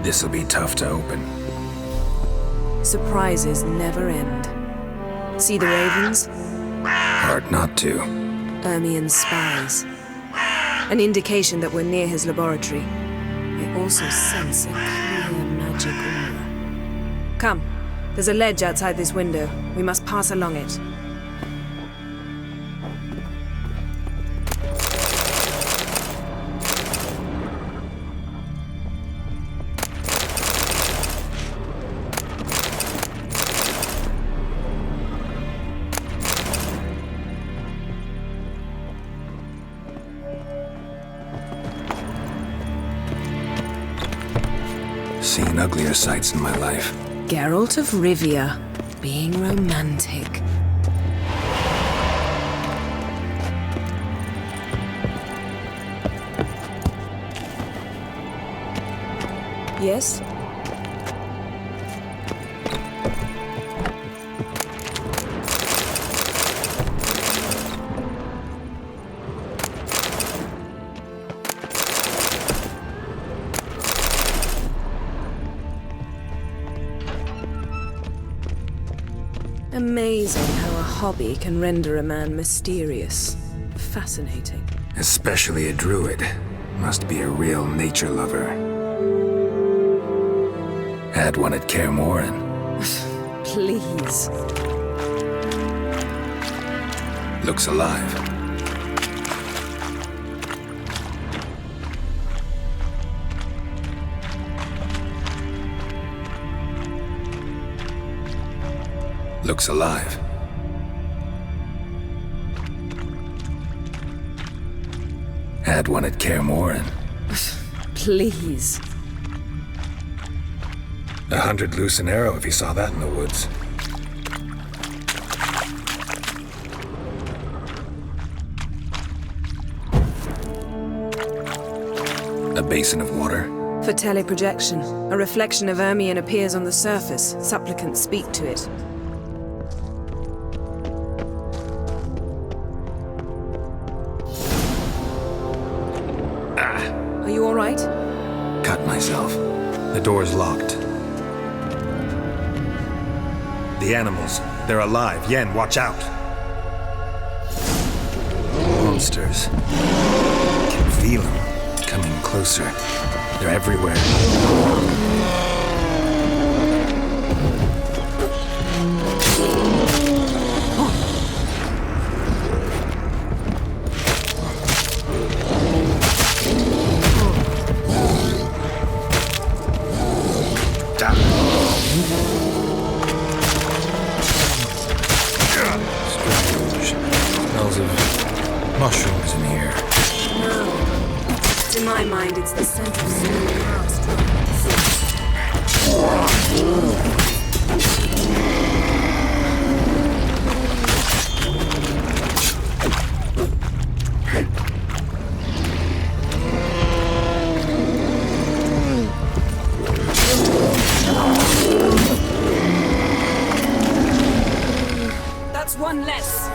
This'll be tough to open. Surprises never end. See the ravens? Hard not to. Ermien's spies. An indication that we're near his laboratory. I also sense a clear magic aura. Come, there's a ledge outside this window. We must pass along it. Seen uglier sights in my life. Geralt of Rivia, being romantic. Yes? Amazing how a hobby can render a man mysterious. Fascinating. Especially a druid. Must be a real nature lover. Had one at Kaer Morhen. Please. Looks alive. Looks alive. Had one at Kaer Morhen. Please. 100 loose an arrow if he saw that in the woods. A basin of water. For teleprojection, a reflection of Ermien appears on the surface. Supplicants speak to it. Are you all right? Cut myself. The door's locked. The animals, they're alive. Yen, watch out. Monsters. Can feel them. Coming closer. They're everywhere. Smells of mushrooms in here. No. To my mind, it's the scent of snow past. That's one less.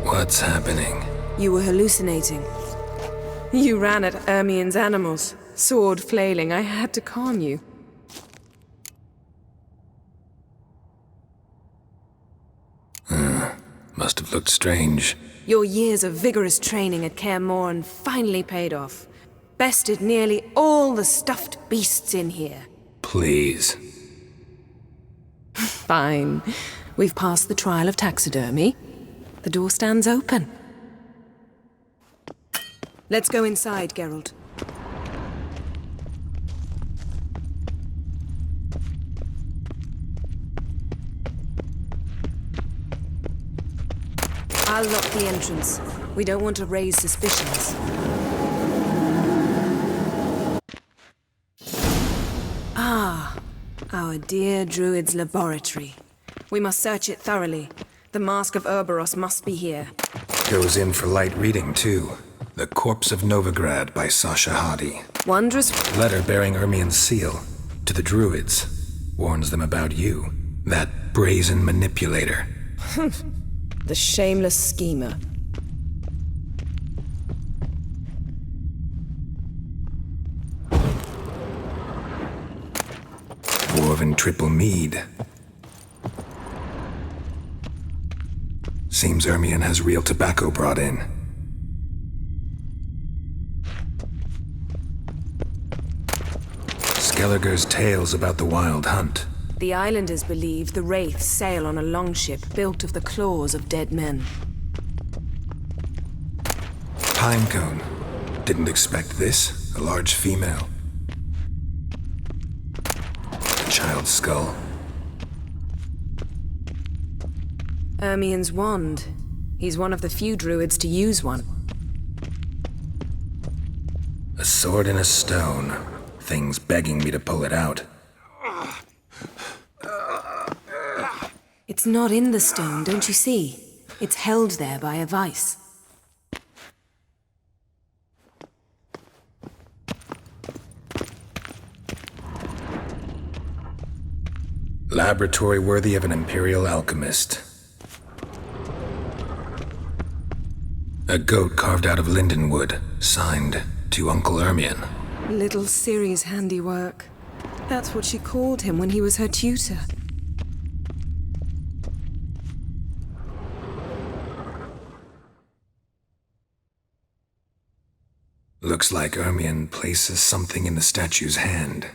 What's happening? You were hallucinating. You ran at Ermien's animals, sword flailing. I had to calm you. Must have looked strange. Your years of vigorous training at Kaer Morhen finally paid off. Bested nearly all the stuffed beasts in here. Please. Fine. We've passed the trial of taxidermy. The door stands open. Let's go inside, Geralt. I'll lock the entrance. We don't want to raise suspicions. Ah, our dear druid's laboratory. We must search it thoroughly. The Mask of Ouroboros must be here. Goes in for light reading, too. The Corpse of Novigrad by Sasha Hadi. Wondrous. Letter bearing Ermian's seal to the Druids. Warns them about you, that brazen manipulator. The shameless schemer. Dwarven triple mead. Seems Ermion has real tobacco brought in. Skelliger's tales about the wild hunt. The islanders believe the wraiths sail on a longship built of the claws of dead men. Pinecone. Didn't expect this. A large female. A child's skull. Ermion's wand. He's one of the few druids to use one. A sword in a stone. Thing's begging me to pull it out. It's not in the stone, don't you see? It's held there by a vice. Laboratory worthy of an imperial alchemist. A goat carved out of lindenwood, signed to Uncle Ermion. Little Ciri's handiwork. That's what she called him when he was her tutor. Looks like Ermion places something in the statue's hand.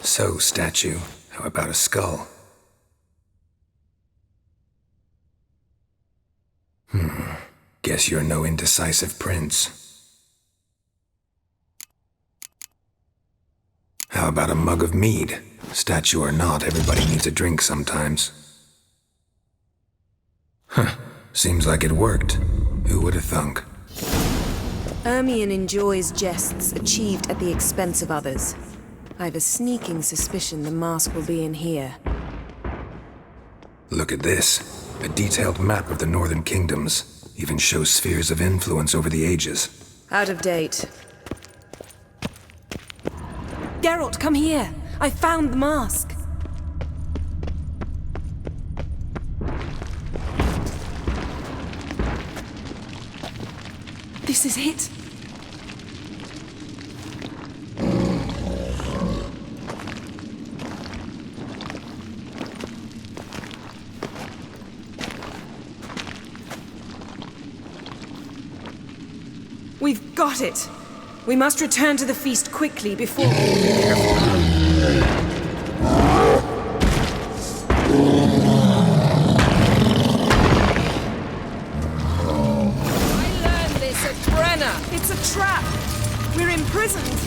So, statue, how about a skull? Guess you're no indecisive prince. How about a mug of mead? Statue or not, everybody needs a drink sometimes. Seems like it worked. Who would have thunk? Ermion enjoys jests achieved at the expense of others. I've a sneaking suspicion the mask will be in here. Look at this. A detailed map of the Northern Kingdoms. Even shows spheres of influence over the ages. Out of date. Geralt, come here! I found the mask! This is it! We've got it! We must return to the feast quickly before... I learned this at Brenna! It's a trap! We're imprisoned!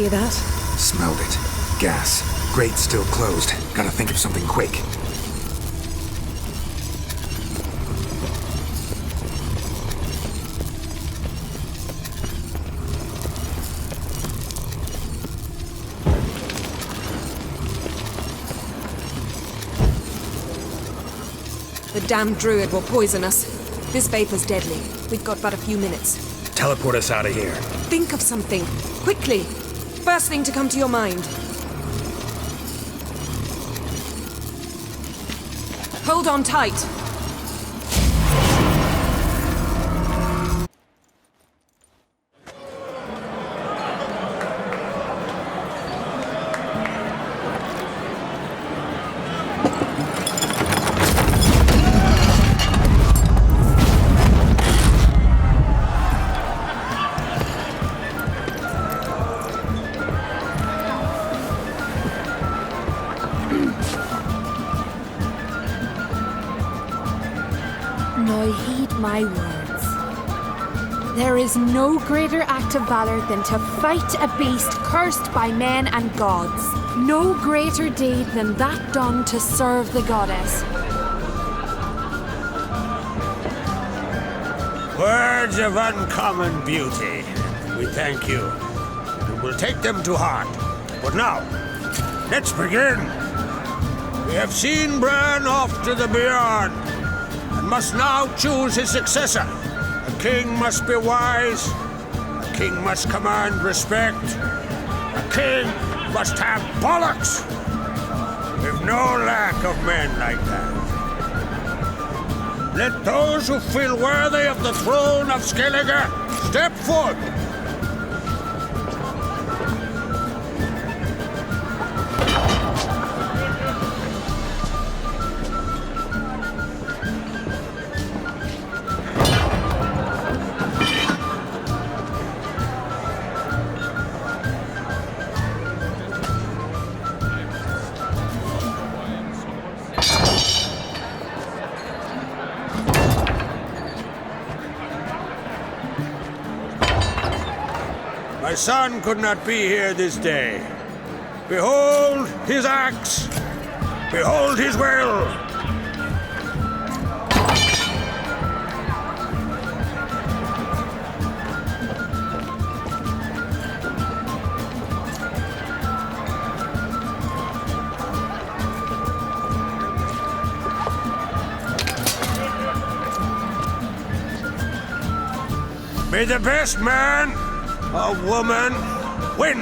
Hear that? Smelled it. Gas. Grate still closed. Gotta think of something quick. The damned druid will poison us. This vapor's deadly. We've got but a few minutes. Teleport us out of here. Think of something. Quickly! First thing to come to your mind. Hold on tight. my words. There is no greater act of valor than to fight a beast cursed by men and gods. No greater deed than that done to serve the goddess. Words of uncommon beauty. We thank you. And we'll take them to heart. But now, let's begin. We have seen Bran off to the beyond, and must now choose his successor. A king must be wise. A king must command respect. A king must have bollocks. We've no lack of men like that. Let those who feel worthy of the throne of Skellige step forth. My son could not be here this day. Behold his axe! Behold his will! May the best man or woman win!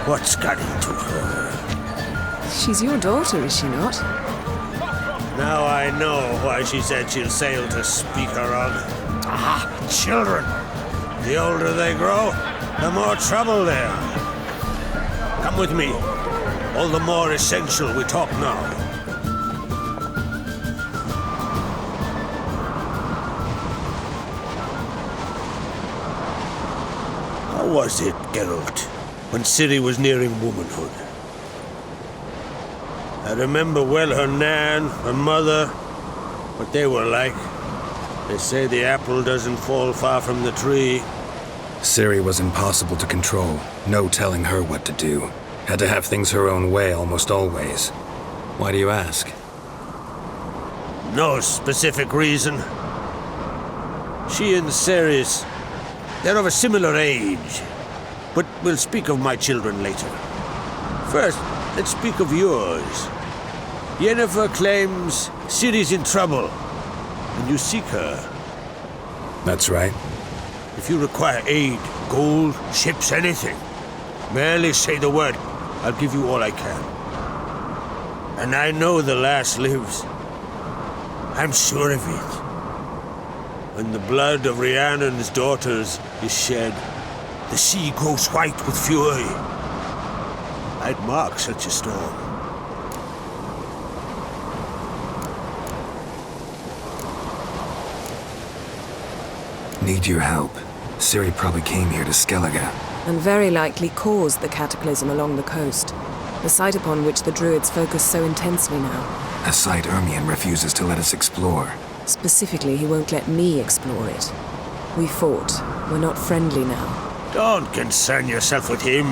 What's got into her? She's your daughter, is she not? Now I know why she said she'll sail to speak her of. Ah, children! The older they grow, the more trouble they are. Come with me. All the more essential we talk now. How was it, Geralt, when Ciri was nearing womanhood? I remember well her nan, her mother, what they were like. They say the apple doesn't fall far from the tree. Ciri was impossible to control. No telling her what to do. Had to have things her own way almost always. Why do you ask? No specific reason. She and Ceres, they're of a similar age. But we'll speak of my children later. First, let's speak of yours. Yennefer claims Ciri's in trouble, and you seek her. That's right. If you require aid, gold, ships, anything, merely say the word. I'll give you all I can. And I know the lass lives. I'm sure of it. When the blood of Rhiannon's daughters is shed, the sea grows white with fury. I'd mark such a storm. Need your help. Ciri probably came here to Skellige. And very likely caused the cataclysm along the coast, the site upon which the Druids focus so intensely now. A site Ermion refuses to let us explore. Specifically, he won't let me explore it. We fought. We're not friendly now. Don't concern yourself with him.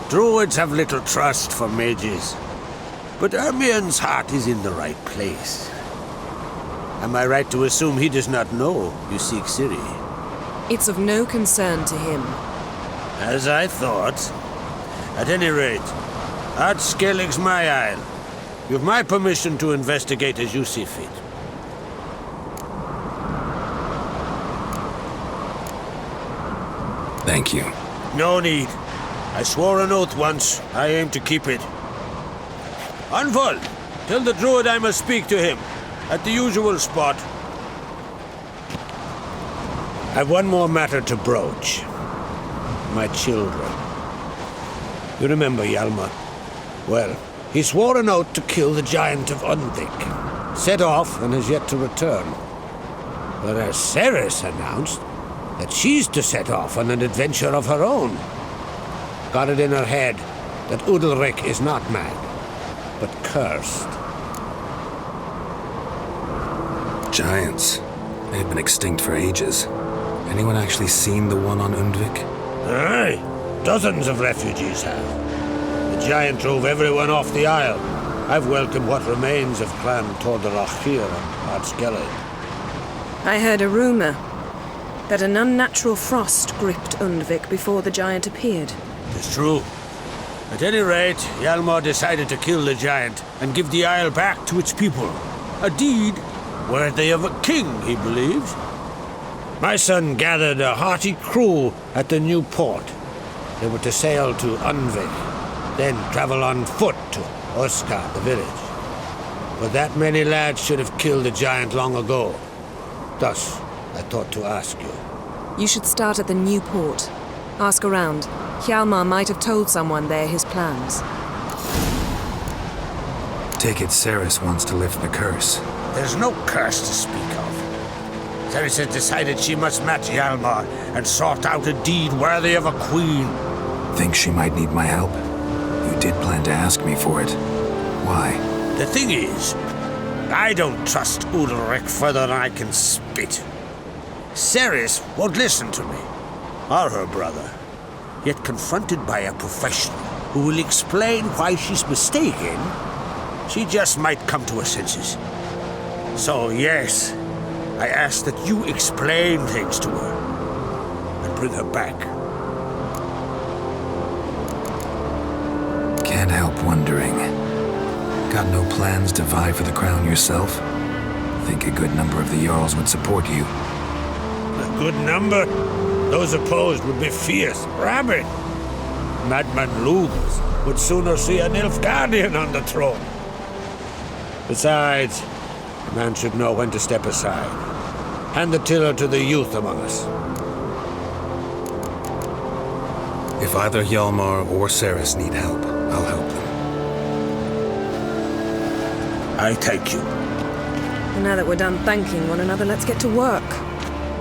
Druids have little trust for mages. But Ermion's heart is in the right place. Am I right to assume he does not know you seek Ciri? It's of no concern to him. As I thought. At any rate, Ard Skellig's my isle. You've my permission to investigate as you see fit. Thank you. No need. I swore an oath once. I aim to keep it. Anvol, tell the druid I must speak to him. At the usual spot. I've one more matter to broach. My children. You remember Hjalmar? Well, he swore an oath to kill the giant of Undvik. Set off and has yet to return. But as Ceres announced, that she's to set off on an adventure of her own. Got it in her head that Udalric is not mad, but cursed. Giants. They've been extinct for ages. Anyone actually seen the one on Undvik? Aye, dozens of refugees have. The giant drove everyone off the isle. I've welcomed what remains of Clan Tordarach here on Ardskellig. I heard a rumor that an unnatural frost gripped Undvik before the giant appeared. It's true. At any rate, Hjalmar decided to kill the giant and give the isle back to its people. A deed worthy of a king, he believes. My son gathered a hearty crew at the new port. They were to sail to Undvik, then travel on foot to Oskar, the village. But that many lads should have killed the giant long ago. Thus, I thought to ask you. You should start at the new port. Ask around. Hjalmar might have told someone there his plans. Take it Ceres wants to lift the curse. There's no curse to speak of. Ceres has decided she must match Hjalmar and sort out a deed worthy of a queen. Think she might need my help? You did plan to ask me for it. Why? The thing is, I don't trust Udalric further than I can spit. Ceres won't listen to me, or her brother. Yet confronted by a professional who will explain why she's mistaken, she just might come to her senses. So yes, I ask that you explain things to her and bring her back. Can't help wondering. Got no plans to vie for the crown yourself? Think a good number of the Jarls would support you. A good number? Those opposed would be fierce, rabid. Madman Lugos would sooner see an Nilfgaardian on the throne. Besides, a man should know when to step aside. Hand the tiller to the youth among us. If either Hjalmar or Ceres need help, I'll help them. I thank you. And now that we're done thanking one another, let's get to work.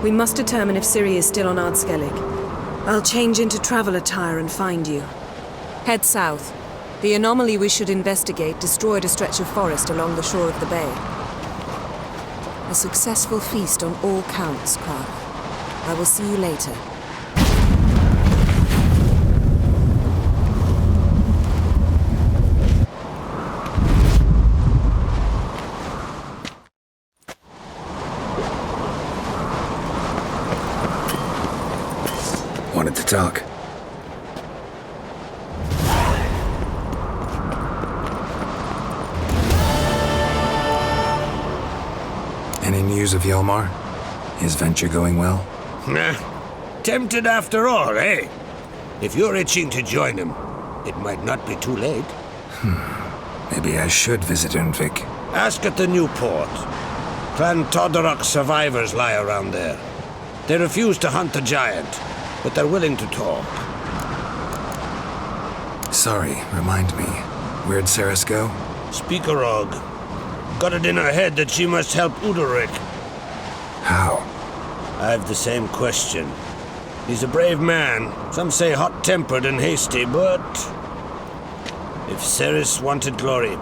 We must determine if Ciri is still on Ardskellig. I'll change into travel attire and find you. Head south. The anomaly we should investigate destroyed a stretch of forest along the shore of the bay. A successful feast on all counts, Krag. I will see you later. Wanted to talk. Any news of Hjalmar? His venture going well? Nah. Tempted after all, eh? If you're itching to join him, it might not be too late. Maybe I should visit Undvik. Ask at the new port. Clan Tordarach survivors lie around there. They refuse to hunt the giant, but they're willing to talk. Sorry, remind me. Where'd Ceres go? Speakerog. Got it in her head that she must help Udalric. How? I've the same question. He's a brave man. Some say hot-tempered and hasty, but... if Ceres wanted glory,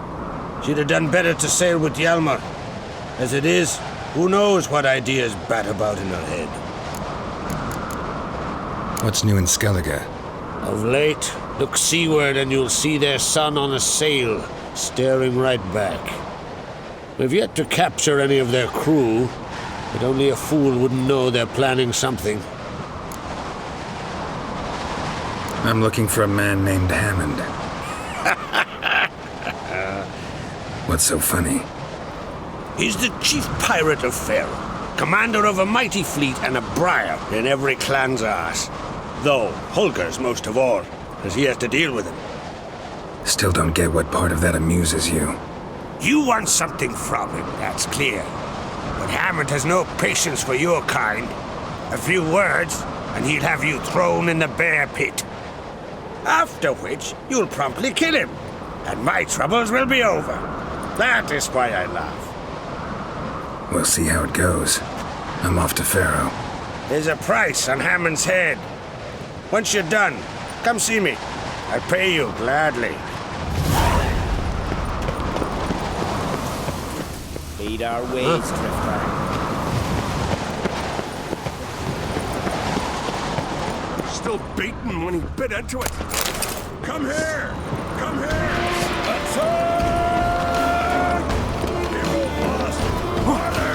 she'd have done better to sail with Hjalmar. As it is, who knows what ideas bat about in her head. What's new in Skellige? Of late, look seaward and you'll see their sun on a sail, staring right back. We've yet to capture any of their crew, but only a fool wouldn't know they're planning something. I'm looking for a man named Hammond. What's so funny? He's the chief pirate of Faerû, commander of a mighty fleet and a briar in every clan's arse. Though Holger's most of all, as he has to deal with him. Still don't get what part of that amuses you. You want something from him, that's clear. But Hammond has no patience for your kind. A few words, and he'll have you thrown in the bear pit. After which, you'll promptly kill him, and my troubles will be over. That is why I laugh. We'll see how it goes. I'm off to Faerû. There's a price on Hammond's head. Once you're done, come see me. I'll pay you gladly. Lead our ways, Drifter. Still beaten when he bit into it. Come here! Come here! Attack! Hero lost! Harder!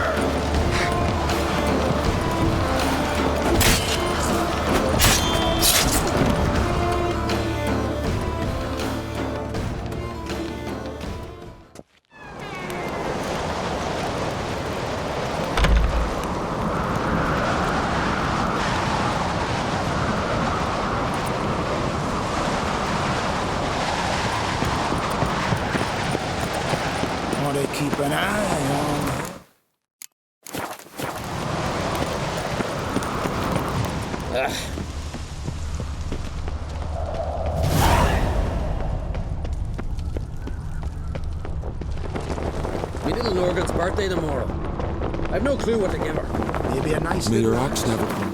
Want to keep an eye on. Me little Norgut's birthday tomorrow. I've no clue what to give her. Maybe a nice May little your ox never come